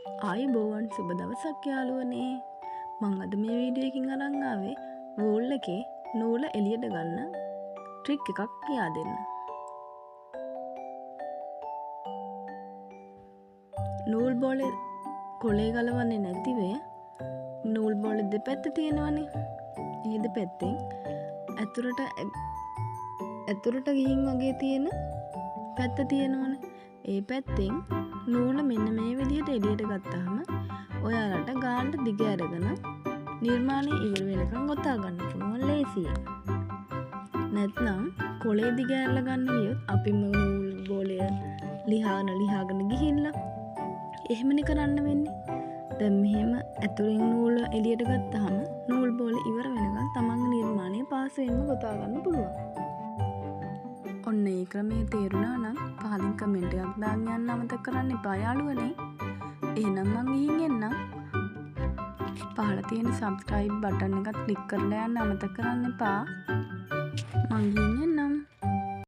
ආයුබෝවන් සුබ දවසක් යාළුවනේ. මං අද මේ වීඩියෝ එකකින් අරන් ආවේ වූල් එකේ නූල එළියට ගන්න ට්‍රික් එකක් කියා දෙන්න. නූල් බෝලේ කොලේ ගලවන්නේ නැතිව නූල් බෝලේ දෙපැත්ත තියෙනවනේ. ඒ දෙපැත්තෙන් ඇතුළට ගිහින් වගේ තියෙන පැත්ත තියෙනවනේ. ඒ පැත්තෙන් නූල මෙන්න මේ විදිහට එළියට ගත්තාම ඔයාලට ගානට දිග අරගෙන නිර්මාණය ඉවර වෙනකන් ගොතා ගන්න පුළුවන් ලේසියෙන්. නැත්නම් කොලේ දිග ඇරලා ගන්න ගියොත් අපිම නූල් බෝලය ලිහාගෙන ගිහිල්ලා එහෙමනේ කරන්න වෙන්නේ. දැන් මෙහෙම ඇතුලෙන් නූල එළියට ගත්තාම නූල් බෝලේ ඉවර වෙනකන් තමන්ගේ නිර්මාණය පාසෙන්ම ගොතා ගන්න පුළුවන්. ඔන්න ඒ ක්‍රමයේ තේරුණා නම් පහලින් කමෙන්ට් එකක් දාන්න යන්න අමතක කරන්න එපා යාළුවනේ. එහෙනම් මං ගිහින් එන්නම්. පහළ තියෙන subscribe බටන් එකත් ක්ලික් කරලා යන්න අමතක කරන්න එපා. මං ගිහින් එන්නම්.